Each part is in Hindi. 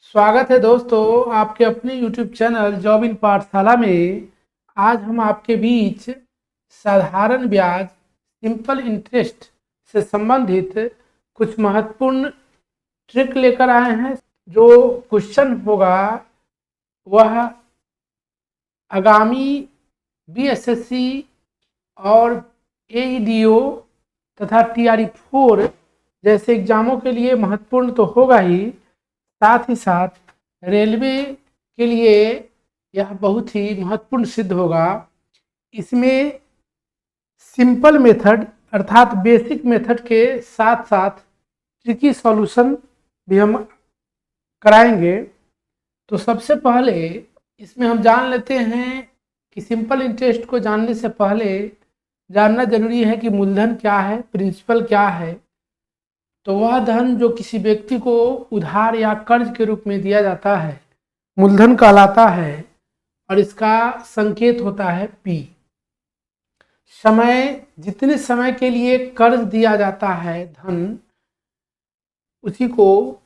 स्वागत है दोस्तों आपके अपने YouTube चैनल जॉब इन पाठशाला में। आज हम आपके बीच साधारण ब्याज सिंपल इंटरेस्ट से संबंधित कुछ महत्वपूर्ण ट्रिक लेकर आए हैं। जो क्वेश्चन होगा वह आगामी BSSC और AEDO तथा TRE4 जैसे एग्जामों के लिए महत्वपूर्ण तो होगा ही, साथ ही साथ रेलवे के लिए यह बहुत ही महत्वपूर्ण सिद्ध होगा। इसमें सिंपल मेथड अर्थात बेसिक मेथड के साथ साथ ट्रिकी सॉल्यूशन भी हम कराएंगे। तो सबसे पहले इसमें हम जान लेते हैं कि सिंपल इंटरेस्ट को जानने से पहले जानना जरूरी है कि मूलधन क्या है, प्रिंसिपल क्या है। तो वह धन जो किसी व्यक्ति को उधार या कर्ज के रूप में दिया जाता है मूलधन कहलाता है और इसका संकेत होता है P। समय, जितने समय के लिए कर्ज दिया जाता है धन, उसी को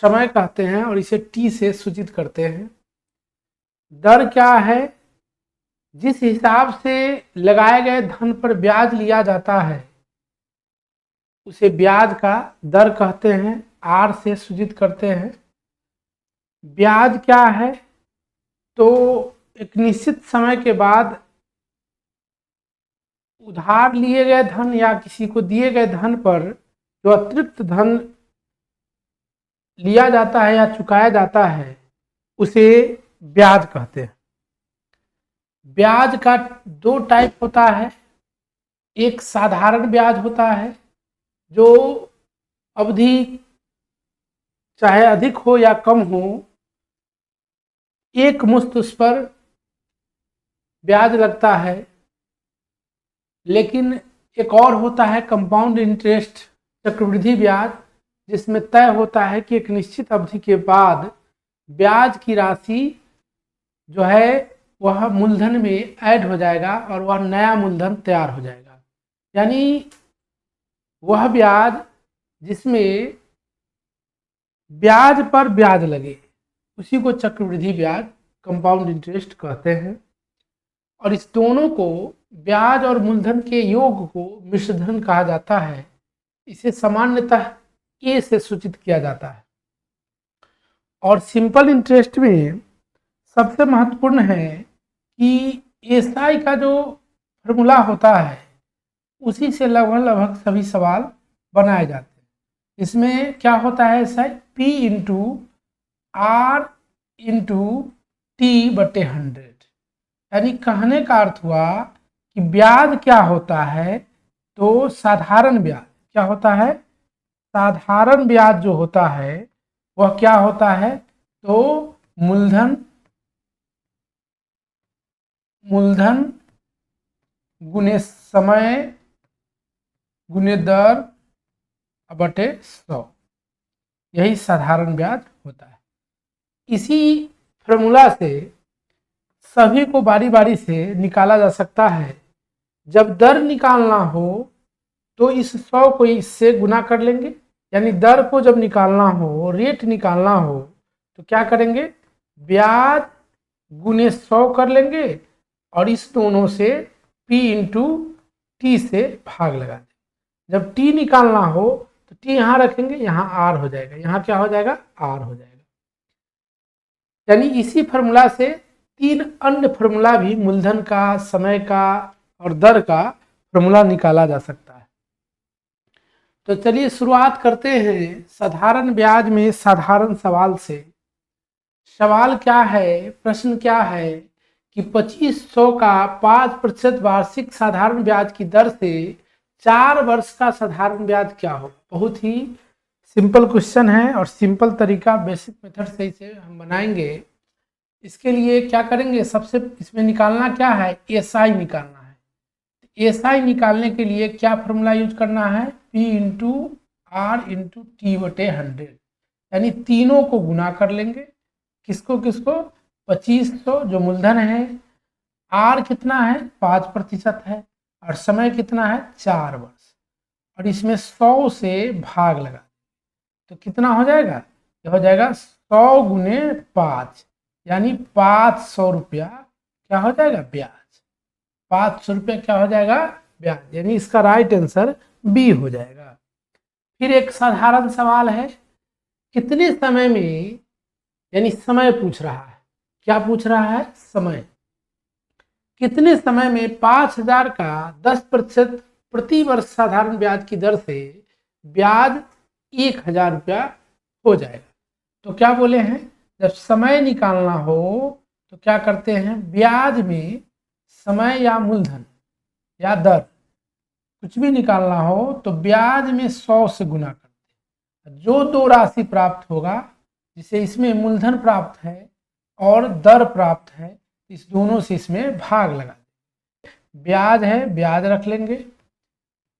समय कहते हैं और इसे T से सूचित करते हैं। दर क्या है? जिस हिसाब से लगाए गए धन पर ब्याज लिया जाता है उसे ब्याज का दर कहते हैं, R से सूचित करते हैं। ब्याज क्या है? तो एक निश्चित समय के बाद उधार लिए गए धन या किसी को दिए गए धन पर जो अतिरिक्त धन लिया जाता है या चुकाया जाता है उसे ब्याज कहते हैं। ब्याज का दो टाइप होता है। एक साधारण ब्याज होता है जो अवधि चाहे अधिक हो या कम हो एक मुश्त उस पर ब्याज लगता है। लेकिन एक और होता है कंपाउंड इंटरेस्ट, चक्रवृद्धि ब्याज, जिसमें तय होता है कि एक निश्चित अवधि के बाद ब्याज की राशि जो है वह मूलधन में ऐड हो जाएगा और वह नया मूलधन तैयार हो जाएगा। यानी वह ब्याज जिसमें ब्याज पर ब्याज लगे उसी को चक्रवृद्धि ब्याज, कंपाउंड इंटरेस्ट कहते हैं। और इस दोनों को, ब्याज और मूलधन के योग को मिश्रधन कहा जाता है। इसे सामान्यतः A से सूचित किया जाता है। और सिंपल इंटरेस्ट में सबसे महत्वपूर्ण है कि SI का जो फॉर्मूला होता है उसी से लगभग सभी सवाल बनाए जाते हैं। इसमें क्या होता है? SI P into R into T/100। यानी कहने का अर्थ हुआ कि ब्याज क्या होता है? तो साधारण ब्याज क्या होता है? साधारण ब्याज जो होता है वह क्या होता है? तो मूलधन गुने समय गुने दर बटे 100, यही साधारण ब्याज होता है। इसी फॉर्मूला से सभी को बारी बारी से निकाला जा सकता है। जब दर निकालना हो तो इस 100 को इससे गुना कर लेंगे। यानी दर को जब निकालना हो, रेट निकालना हो, तो क्या करेंगे? ब्याज गुने 100 कर लेंगे और इस दोनों से P इंटू T से भाग लगा देंगे। जब T निकालना हो तो T यहाँ रखेंगे, यहाँ R हो जाएगा, यहाँ क्या हो जाएगा? R हो जाएगा। यानी इसी फॉर्मूला से तीन अन्य फॉर्मूला भी मूलधन का, समय का और दर का फॉर्मूला निकाला जा सकता है। तो चलिए शुरुआत करते हैं साधारण ब्याज में साधारण सवाल से। सवाल क्या है, प्रश्न क्या है कि 2500 का 5% वार्षिक साधारण ब्याज की दर से 4 वर्ष का साधारण ब्याज क्या हो? बहुत ही सिंपल क्वेश्चन है और सिंपल तरीका, बेसिक मेथड से इसे हम बनाएंगे। इसके लिए क्या करेंगे? सबसे इसमें निकालना क्या है? SI निकालना है। SI निकालने के लिए क्या फॉर्मूला यूज करना है? P into R into T/100। यानी तीनों को गुना कर लेंगे। किसको किसको? 2500 जो मूलधन है, R कितना है? 5% है, और समय कितना है? 4 वर्ष, और इसमें 100 से भाग लगा तो कितना हो जाएगा? ये हो जाएगा 100 गुने 5 यानी 500 रुपया क्या हो जाएगा, ब्याज। 500 रुपया क्या हो जाएगा, ब्याज, यानी इसका राइट आंसर बी हो जाएगा। फिर एक साधारण सवाल है, कितने समय में, यानी समय पूछ रहा है, क्या पूछ रहा है, समय। कितने समय में 5000 का 10% प्रति वर्ष साधारण ब्याज की दर से ब्याज 1000 रुपया हो जाएगा। तो क्या बोले हैं, जब समय निकालना हो तो क्या करते हैं, ब्याज में समय या मूलधन या दर कुछ भी निकालना हो तो ब्याज में 100 से गुना करते हैं। जो दो राशि प्राप्त होगा, जिसे इसमें मूलधन प्राप्त है और दर प्राप्त है, इस दोनों से इसमें भाग लगा देंगे। ब्याज है, ब्याज रख लेंगे,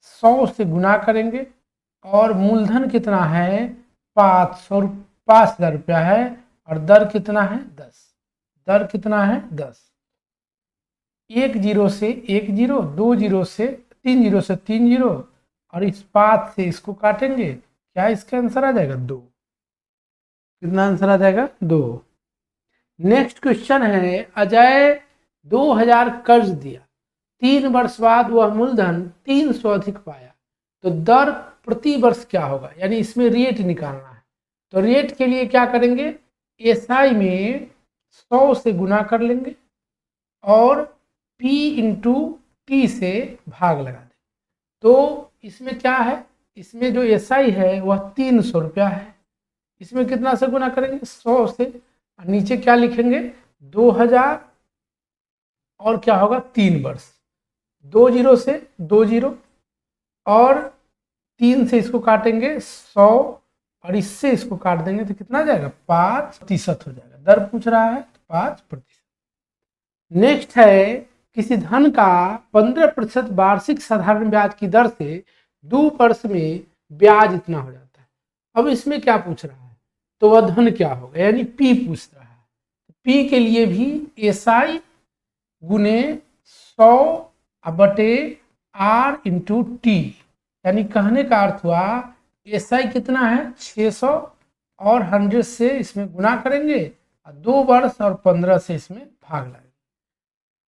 100 से गुना करेंगे और मूलधन कितना है, 5000 रुपया है और दर कितना है, 10। दर कितना है, 10। 1 जीरो से 1 जीरो, 2 जीरो से 3 जीरो से 3 जीरो और इस 5 से इसको काटेंगे, क्या इसका आंसर आ जाएगा, 2। कितना आंसर आ जाएगा, 2। नेक्स्ट क्वेश्चन है, अजय 2000 कर्ज दिया, 3 वर्ष बाद वह मूलधन 300 अधिक पाया, तो दर प्रति वर्ष क्या होगा, यानी इसमें रेट निकालना है। तो रेट के लिए क्या करेंगे, एसआई में 100 से गुना कर लेंगे और P इंटू टी से भाग लगा दें। तो इसमें क्या है, इसमें जो एसआई है वह 300 रुपया है, इसमें कितना से गुना करेंगे, 100 से, और नीचे क्या लिखेंगे, 2000 और क्या होगा, 3 वर्ष, 2 जीरो से 2 जीरो और 3 से इसको काटेंगे 100 और इससे इसको काट देंगे तो कितना आ जाएगा, 5% हो जाएगा। दर पूछ रहा है तो 5%। नेक्स्ट है, किसी धन का 15% वार्षिक साधारण ब्याज की दर से 2 वर्ष में ब्याज इतना हो जाता है। अब इसमें क्या पूछ रहा है, तो वह धन क्या होगा, यानी पी पूछ रहा है। पी के लिए भी एसआई गुने 100/r इंटू टी, यानी कहने का अर्थ हुआ एसआई कितना है, 600 और 100 से इसमें गुना करेंगे और 2 वर्ष और 15 से इसमें भाग लगाएंगे।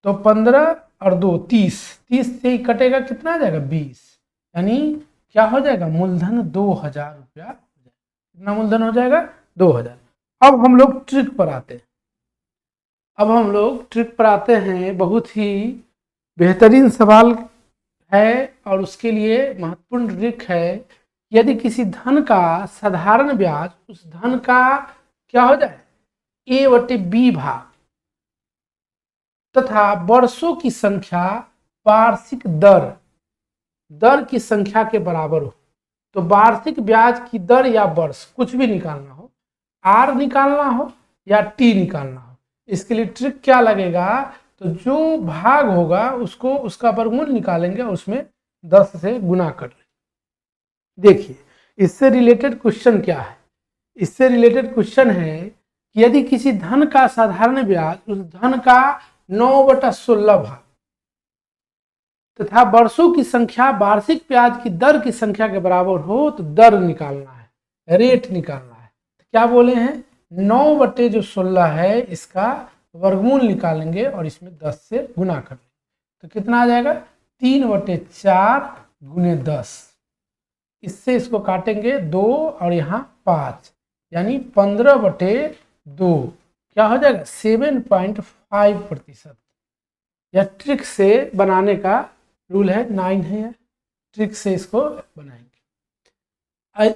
तो 15 और 2 30, 30 से ही कटेगा, कितना आ जाएगा, 20, यानी क्या हो जाएगा, मूलधन 2000 रुपया। कितना मूलधन हो जाएगा, 2000। अब हम लोग ट्रिक पर आते हैं। बहुत ही बेहतरीन सवाल है और उसके लिए महत्वपूर्ण ट्रिक है। यदि किसी धन का साधारण ब्याज उस धन का क्या हो जाए, A/B भाग तथा वर्षों की संख्या वार्षिक दर की संख्या के बराबर हो, तो वार्षिक ब्याज की दर या वर्ष कुछ भी निकालना हो, R निकालना हो या T निकालना हो, इसके लिए ट्रिक क्या लगेगा, तो जो भाग होगा उसको उसका वर्गमूल निकालेंगे और उसमें 10 से गुना कर लेंगे। देखिए इससे रिलेटेड क्वेश्चन क्या है, इससे रिलेटेड क्वेश्चन है कि यदि किसी धन का साधारण ब्याज उस धन का 9/16 भाग तथा वर्षों की संख्या वार्षिक ब्याज की दर की संख्या के बराबर हो तो दर निकालना है, रेट निकालना है। तो क्या बोले हैं, 9/16 है इसका वर्गमूल निकालेंगे और इसमें 10 से गुना कर लेंगे, तो कितना आ जाएगा, 3/4 गुने 10, इससे इसको काटेंगे 2 और यहाँ 5, यानी 15/2 क्या हो जाएगा, 7.5%। यह ट्रिक से बनाने का रूल है, 9 है यह, ट्रिक से इसको बनाएंगे।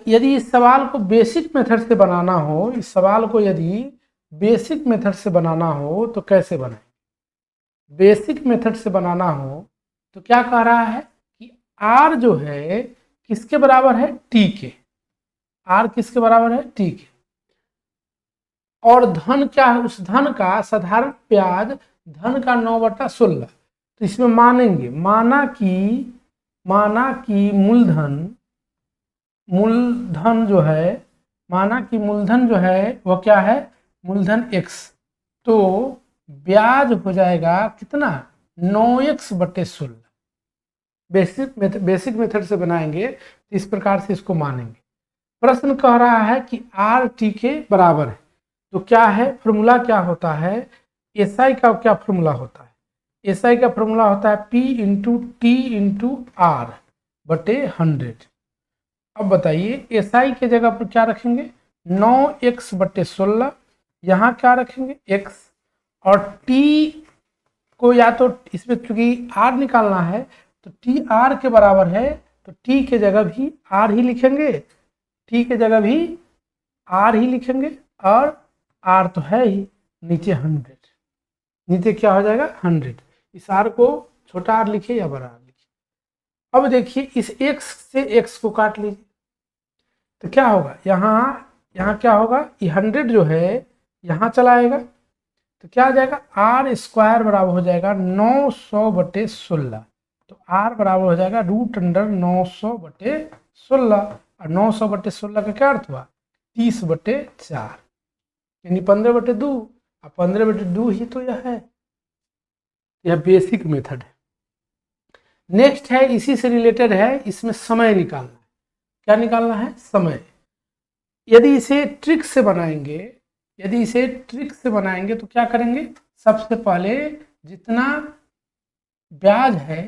यदि इस सवाल को बेसिक मेथड से बनाना हो, इस सवाल को यदि बेसिक मेथड से बनाना हो तो कैसे बनाएंगे, बेसिक मेथड से बनाना हो तो क्या कह रहा है कि R जो है किसके बराबर है, T के, R किसके बराबर है, T के, और धन क्या है, उस धन का साधारण ब्याज धन का 9/16, तो इसमें मानेंगे, माना कि मूलधन जो है, माना कि मूलधन जो है वह क्या है, मूलधन x, तो ब्याज हो जाएगा कितना, 9x/16। बेसिक मेथड से बनाएंगे तो इस प्रकार से इसको मानेंगे। प्रश्न कह रहा है कि R T के बराबर है, तो क्या है फॉर्मूला, क्या होता है एसआई का, क्या फॉर्मूला होता है, एसआई का फॉर्मूला होता है P into T into R बटे 100। अब बताइए एसआई के जगह पर क्या रखेंगे 9x बटे 16, यहाँ क्या रखेंगे x, और t को या तो इसमें चूंकि r निकालना है तो t r के बराबर है, तो t के जगह भी r ही लिखेंगे, t के जगह भी r ही लिखेंगे, और r तो है ही नीचे 100, नीचे क्या हो जाएगा 100। इस r को छोटा r लिखिए या बड़ा r लिखिए। अब देखिए इस x से x को काट लीजिए तो क्या होगा, यहाँ क्या होगा, ये 100 जो है यहाँ चला आएगा तो क्या आ जाएगा आर स्क्वायर बराबर हो जाएगा 900 बटे 16। तो आर बराबर हो जाएगा √900 बटे 16, और 900 बटे 16 का क्या अर्थ हुआ 30 बटे 4, यानी 15 बटे 2, और 15 बटे 2 ही तो यह है, यह बेसिक मेथड है। नेक्स्ट है इसी से रिलेटेड है, इसमें समय निकालना है। क्या निकालना है समय। यदि इसे ट्रिक से बनाएंगे, यदि इसे ट्रिक से बनाएंगे तो क्या करेंगे, सबसे पहले जितना ब्याज है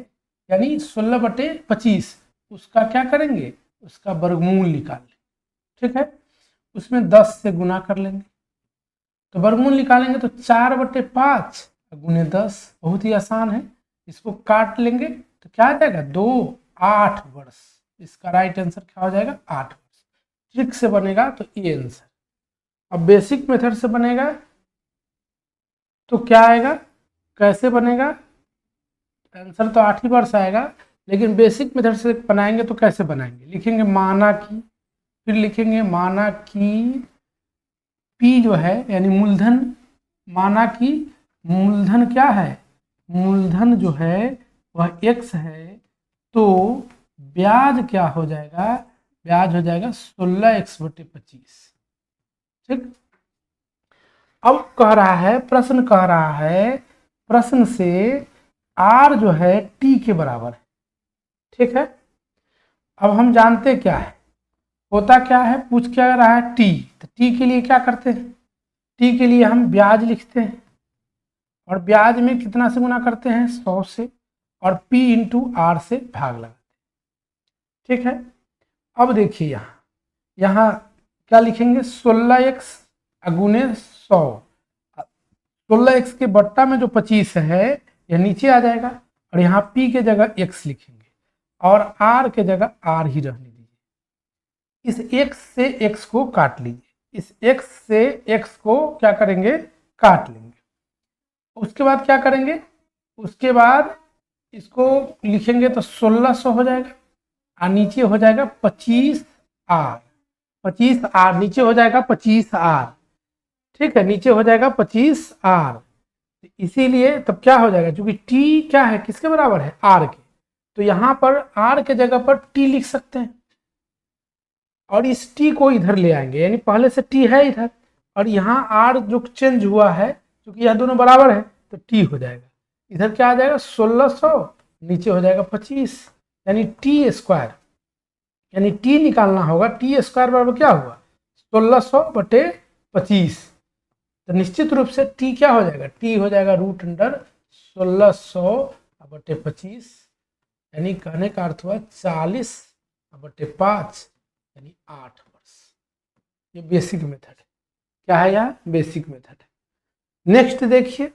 यानी 16 बटे 25 उसका क्या करेंगे, उसका वर्गमूल निकाल लेंगे, ठीक है, उसमें 10 से गुना कर लेंगे। तो वर्गमूल निकालेंगे तो 4 बटे 5 गुने 10, बहुत ही आसान है। इसको काट लेंगे तो क्या आ जाएगा 2, 8 वर्ष। इसका राइट आंसर क्या हो जाएगा 8 वर्ष। ट्रिक से बनेगा तो ये आंसर। अब बेसिक मेथड से बनेगा तो क्या आएगा, कैसे बनेगा, आंसर तो 8 ही वर्ष आएगा, लेकिन बेसिक मेथड से बनाएंगे तो कैसे बनाएंगे, लिखेंगे माना की, फिर लिखेंगे माना की P जो है यानी मूलधन, माना की मूलधन क्या है, मूलधन जो है वह x है, तो ब्याज क्या हो जाएगा, ब्याज हो जाएगा 16x बटे 25, ठीक। अब कह रहा है, प्रश्न कह रहा है, प्रश्न से r जो है t के बराबर है, ठीक है। अब हम जानते क्या है, होता क्या है, पूछ क्या रहा है t, तो t के लिए क्या करते हैं, t के लिए हम ब्याज लिखते हैं, और ब्याज में कितना से गुना करते हैं 100 से, और p इंटू आर से भाग लगाते हैं, ठीक है। अब देखिए यहाँ क्या लिखेंगे 16x गुने 100, 16x के बट्टा में जो 25 है यह नीचे आ जाएगा, और यहाँ p के जगह x लिखेंगे, और r के जगह r ही रहने दीजिए। इस x से x को काट लीजिए, इस x से x को क्या करेंगे काट लेंगे। उसके बाद क्या करेंगे, उसके बाद इसको लिखेंगे तो 1600 हो जाएगा, और नीचे हो जाएगा 25r, 25r नीचे हो जाएगा 25r, ठीक है, नीचे हो जाएगा 25r। इसीलिए तब क्या हो जाएगा, क्योंकि t क्या है किसके बराबर है r के, तो यहाँ पर r के जगह पर t लिख सकते हैं, और इस t को इधर ले आएंगे, यानी पहले से t है इधर, और यहाँ r जो चेंज हुआ है क्योंकि यह दोनों बराबर है तो t हो जाएगा, इधर क्या आ जाएगा 1600, नीचे हो जाएगा 25, यानी टी स्क्वायर, यानी t निकालना होगा, टी स्क्वायर बराबर क्या हुआ 1600 बटे 25, तो निश्चित रूप से t क्या हो जाएगा, t हो जाएगा √1600 बटे 25, यानी कहने का अर्थ हुआ 40 बटे 5 यानी 8 वर्ष। ये बेसिक मेथड है, क्या है यह बेसिक मेथड है। नेक्स्ट देखिए,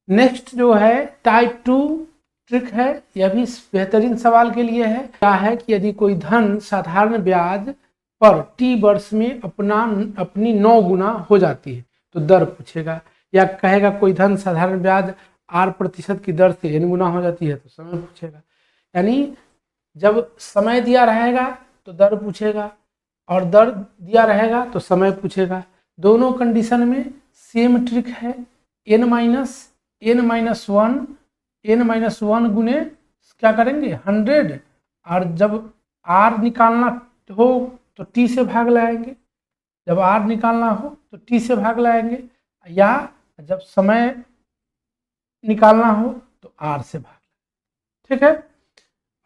नेक्स्ट जो है टाइप 2 ट्रिक है, यह भी बेहतरीन सवाल के लिए है। क्या है कि यदि कोई धन साधारण ब्याज पर t वर्ष में अपनी 9 गुना हो जाती है तो दर पूछेगा, या कहेगा कोई धन साधारण ब्याज r% की दर से n गुना हो जाती है तो समय पूछेगा। यानी जब समय दिया रहेगा तो दर पूछेगा, और दर दिया रहेगा तो समय पूछेगा। दोनों कंडीशन में सेम ट्रिक है, n माइनस वन गुने क्या करेंगे 100, और जब r निकालना हो तो t से भाग लाएंगे, जब r निकालना हो तो t से भाग लाएंगे, या जब समय निकालना हो तो r से भाग, ठीक है।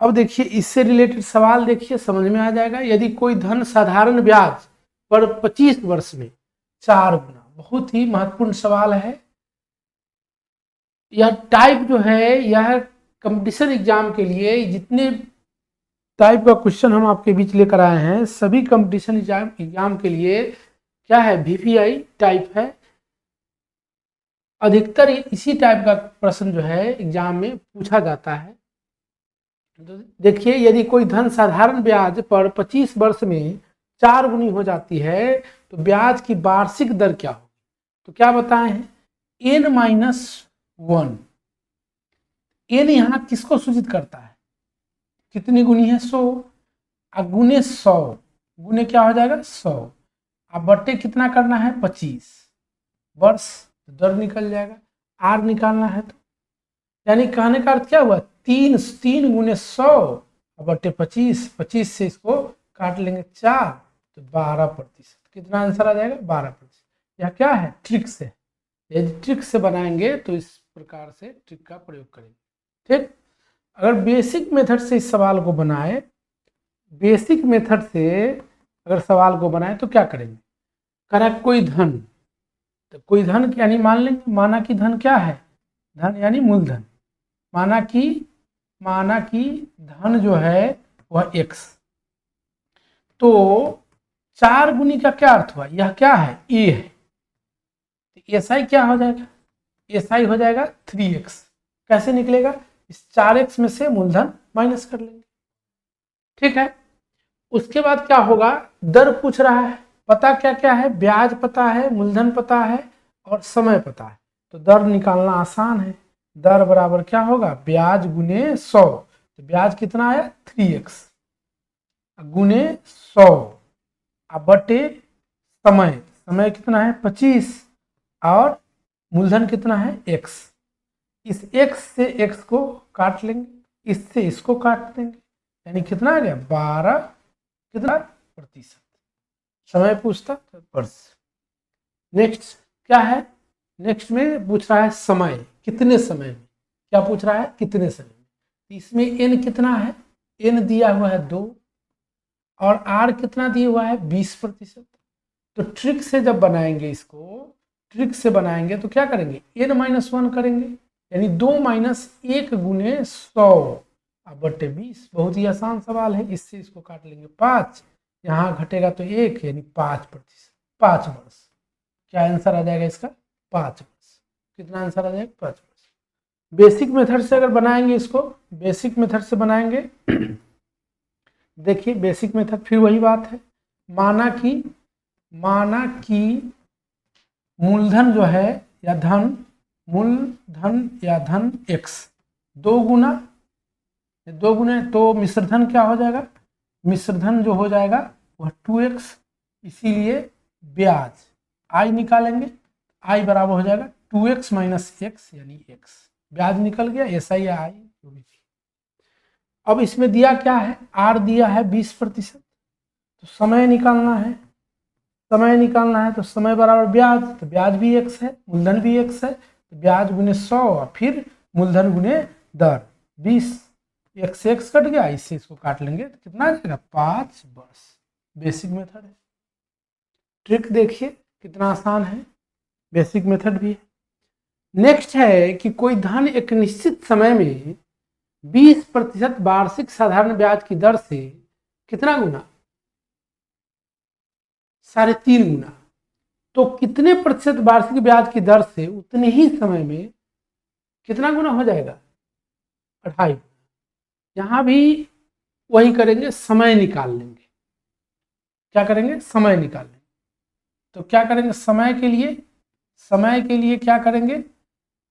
अब देखिए इससे रिलेटेड सवाल देखिए, समझ में आ जाएगा। यदि कोई धन साधारण ब्याज पर 25 वर्ष में 4 गुना, बहुत ही महत्वपूर्ण सवाल है। यह टाइप जो है, यह कंपटीशन एग्जाम के लिए जितने टाइप का क्वेश्चन हम आपके बीच लेकर आए हैं, सभी कंपटीशन एग्जाम के लिए क्या है, वीपीआई टाइप है। अधिकतर इसी टाइप का प्रश्न जो है एग्जाम में पूछा जाता है। तो देखिए, यदि कोई धन साधारण ब्याज पर 25 वर्ष में 4 गुनी हो जाती है तो ब्याज की वार्षिक दर क्या होगी? तो क्या बताए हैं, n-1। n यहाँ किसको सूचित करता है, कितनी गुनी है, 100, और गुने 100, गुने क्या हो जाएगा 100, अब बट्टे कितना करना है 25 वर्ष, तो दर निकल जाएगा। आर निकालना है, तो यानी कहने का अर्थ क्या हुआ, 3 गुने 100 बट्टे 25, 25 से इसको काट लेंगे 4, तो 12%। कितना आंसर आ जाएगा, 12%। यह क्या है, ट्रिक से, यदि ट्रिक से बनाएंगे तो इस प्रकार से ट्रिक का प्रयोग करेंगे। ठीक, अगर बेसिक मेथड से इस सवाल को बनाए, बेसिक मेथड से अगर सवाल को बनाए तो क्या करेंगे, करा कोई धन, तो कोई धन यानी मान लेंगे, माना कि धन क्या है, धन यानी मूलधन, माना कि धन जो है वह x, तो 4 गुनी का क्या अर्थ हुआ, यह क्या है, a है, तो SI क्या हो जाएगा, SI हो जाएगा 3x। कैसे निकलेगा, इस 4x में से मूलधन माइनस कर लेंगे। ठीक है, उसके बाद क्या होगा, दर पूछ रहा है, पता क्या क्या है, ब्याज पता है, मूलधन पता है और समय पता है, तो दर निकालना आसान है। दर बराबर क्या होगा, ब्याज गुने 100, तो ब्याज कितना आया 3x गुने 100, अब बटे समय, समय कितना है 25, और मूलधन कितना है x। इस x से x को काट लेंगे, इससे इसको काट देंगे, यानी कितना आ गया 12 कितना प्रतिशत। समय पूछता तो वर्ष। नेक्स्ट क्या है, नेक्स्ट में पूछ रहा है समय, कितने समय में, क्या पूछ रहा है, कितने समय में। इसमें n कितना है, n दिया हुआ है 2, और r कितना दिया हुआ है 20%। तो ट्रिक से जब बनाएंगे इसको, ट्रिक से बनाएंगे तो क्या करेंगे, n-1 करेंगे, यानी 2 - 1 गुने 100 अब बट्टे 20। बहुत ही आसान सवाल है, इससे इसको काट लेंगे 5, यहाँ घटेगा तो 1, यानी 5%, 5 वर्ष। क्या आंसर आ जाएगा इसका, 5 वर्ष। कितना आंसर आ जाएगा, 5 वर्ष। बेसिक मेथड से अगर बनाएंगे इसको, बेसिक मेथड से बनाएंगे देखिए बेसिक मेथड फिर वही बात है, माना कि मूलधन जो है या धन, मूलधन या धन x 2 गुना तो मिश्रधन क्या हो जाएगा, मिश्रधन जो हो जाएगा वह 2x, इसीलिए ब्याज i निकालेंगे, i बराबर हो जाएगा 2x - x यानी x, ब्याज निकल गया, SI या i जो भी। अब इसमें दिया क्या है, r दिया है 20%, तो समय निकालना है, समय निकालना है, तो समय बराबर ब्याज, तो ब्याज भी x है, मूलधन भी x है, तो ब्याज गुने 100 और फिर मूलधन गुने दर 20, x से x कट गया, इससे इसको काट लेंगे तो कितना आ जाएगा 5 वर्ष। बेसिक मेथड है। ट्रिक देखिए कितना आसान है, बेसिक मेथड भी है। नेक्स्ट है कि कोई धन एक निश्चित समय में 20% वार्षिक साधारण ब्याज की दर से कितना गुना, 3.5 गुना, तो कितने प्रतिशत वार्षिक ब्याज की दर से उतने ही समय में कितना गुना हो जाएगा, 2.5। यहां भी वही करेंगे, समय निकाल लेंगे, क्या करेंगे, समय निकाल लेंगे। तो क्या करेंगे, समय के लिए क्या करेंगे,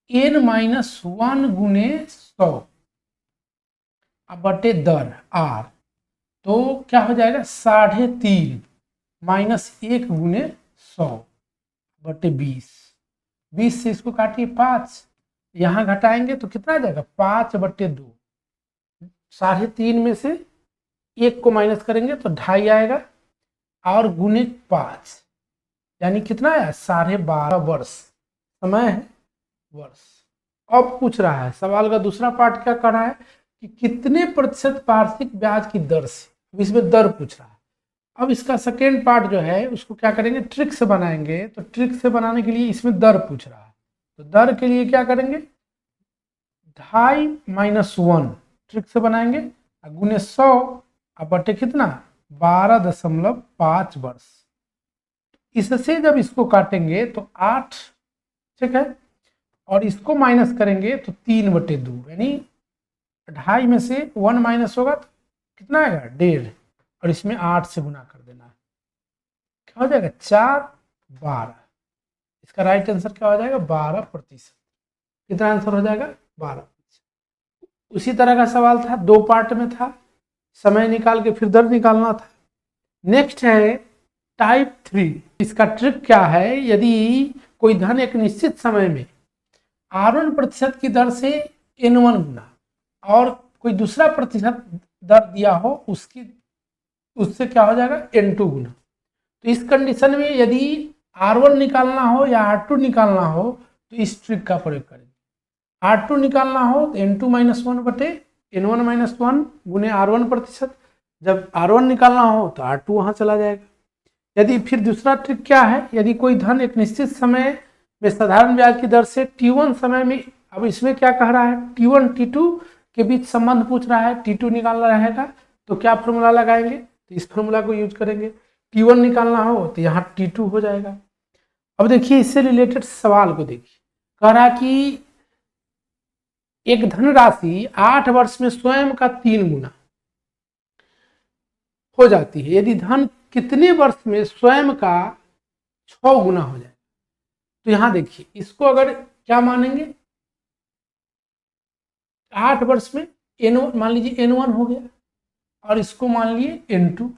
n-1 गुने 100 अब बटे दर r, तो क्या हो जाएगा 3.5 - 1 गुने 100 बटे 20, 20 से इसको काटिए 5, यहाँ घटाएंगे तो कितना आ जाएगा 5 बटे 2, 3.5 में से 1 को माइनस करेंगे तो 2.5 आएगा, और गुने 5 यानी कितना आया 12.5 वर्ष, समय है वर्ष। अब पूछ रहा है सवाल का दूसरा पार्ट, क्या कर रहा है कि कितने प्रतिशत वार्षिक ब्याज की दर से, इसमें दर पूछ रहा है, अब इसका सेकेंड पार्ट जो है उसको क्या करेंगे, ट्रिक से बनाएंगे। तो ट्रिक से बनाने के लिए इसमें दर पूछ रहा है, तो दर के लिए क्या करेंगे, 2.5 - 1 ट्रिक से बनाएंगे, गुने 100 अब बटे कितना 12.5 वर्ष। इससे जब इसको काटेंगे तो 8, ठीक है, और इसको माइनस करेंगे तो 3/2, यानी 2.5 में से 1 माइनस होगा तो कितना आएगा 1.5, और इसमें 8 से गुना कर देना है, क्या हो जाएगा 4 12। इसका राइट आंसर क्या हो जाएगा 12%। कितना आंसर हो जाएगा 12%। उसी तरह का सवाल था, 2 पार्ट में था, समय निकाल के फिर दर निकालना था। नेक्स्ट है टाइप 3। इसका ट्रिक क्या है, यदि कोई धन एक निश्चित समय में R1% की दर से N1 गुना और कोई दूसरा प्रतिशत दर दिया हो उससे क्या हो जाएगा N2 गुना। तो इस कंडीशन में यदि R1 निकालना हो या R2 निकालना हो तो इस ट्रिक का प्रयोग करेंगे। R2 निकालना हो तो N2 - 1 बटे N1 - 1 गुने R1 प्रतिशत। जब R1 निकालना हो तो R2 वहाँ चला जाएगा। यदि फिर दूसरा ट्रिक क्या है, यदि कोई धन एक निश्चित समय में साधारण ब्याज की दर से T1 समय में, अब इसमें क्या कह रहा है T1 T2 के बीच संबंध पूछ रहा है, T2 निकालना रहेगा तो क्या फॉर्मूला लगाएंगे, तो इस फॉर्मूला को यूज करेंगे। T1 निकालना हो तो यहाँ T2 हो जाएगा। अब देखिए इससे रिलेटेड सवाल को देखिए, कह रहा कि एक धनराशि 8 वर्ष में स्वयं का 3 गुना हो जाती है यदि धन कितने वर्ष में स्वयं का 6 गुना हो जाए। तो यहां देखिए इसको अगर क्या मानेंगे, 8 वर्ष में N1 मान लीजिए N1 हो गया और इसको मान लिए N2।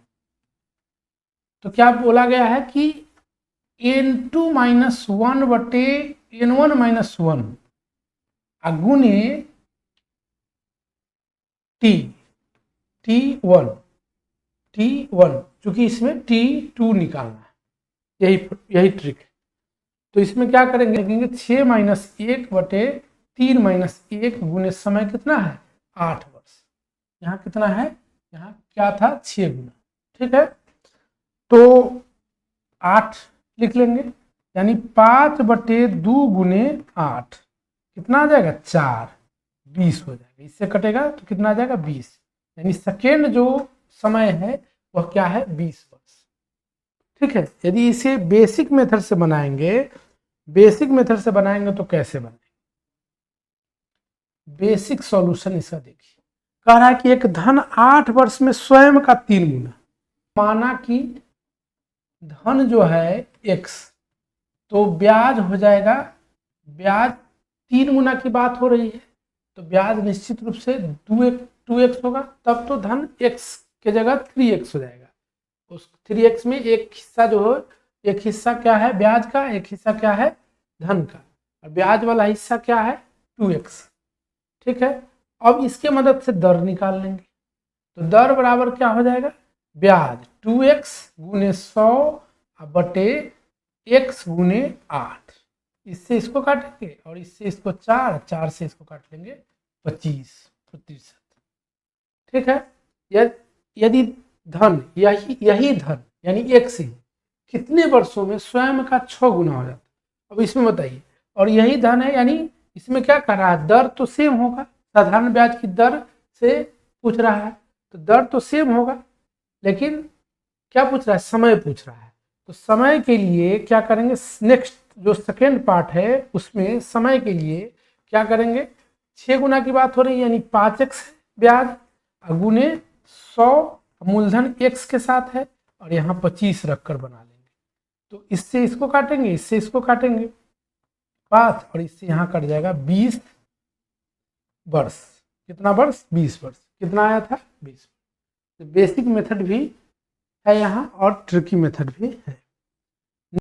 तो क्या बोला गया है कि N2 - 1 बटे N1 - 1 गुने T1, चूंकि इसमें T2 निकालना है, यही ट्रिक है। तो इसमें क्या करेंगे, लिखेंगे 6 - 1 बटे 3 - 1 गुने समय कितना है 8 वर्ष। यहाँ कितना है, यहाँ क्या था 6 गुना, ठीक है। तो 8 लिख लेंगे, यानी 5/2 गुने 8 कितना आ जाएगा 4, 20 हो जाएगा। इससे कटेगा तो कितना आ जाएगा 20, यानी सेकेंड जो समय है वह क्या है 20 वर्ष, ठीक है। यदि इसे बेसिक मेथड से बनाएंगे, तो कैसे बनाएंगे, बेसिक सॉल्यूशन इसका देखिए। कह रहा है कि एक धन 8 वर्ष में स्वयं का 3 गुना, माना कि धन जो है x, तो ब्याज हो जाएगा, ब्याज 3 गुना की बात हो रही है तो ब्याज निश्चित रूप से 2x होगा, तब तो धन x के जगह 3x हो जाएगा। उस 3x में एक हिस्सा जो हो, एक हिस्सा क्या है ब्याज का, एक हिस्सा क्या है धन का, और ब्याज वाला हिस्सा क्या है 2x, ठीक है। अब इसके मदद से दर निकाल लेंगे, तो दर बराबर क्या हो जाएगा, ब्याज 2x गुने 100 बटे x गुने 8। इससे इसको काटेंगे और इससे इसको 4 से इसको काट लेंगे 25%, ठीक है। यदि धन यही धन यानी x ही कितने वर्षों में स्वयं का 6 गुना हो जाता, अब इसमें बताइए, और यही धन है, यानी इसमें क्या कर रहा है, दर तो सेम होगा, साधारण ब्याज की दर से पूछ रहा है तो दर तो सेम होगा, लेकिन क्या पूछ रहा है, समय पूछ रहा है। तो समय के लिए क्या करेंगे, नेक्स्ट जो सेकेंड पार्ट है उसमें समय के लिए क्या करेंगे, 6 गुना की बात हो रही है यानी 5x ब्याज गुने 100 मूलधन x के साथ है और यहाँ 25 रखकर बना लेंगे। तो इससे इसको काटेंगे, इससे इसको काटेंगे 5 और इससे यहाँ कट जाएगा 20 वर्ष। कितना वर्ष 20 वर्ष। कितना आया था 20। तो बेसिक मेथड भी है यहाँ और ट्रिकी मेथड भी है।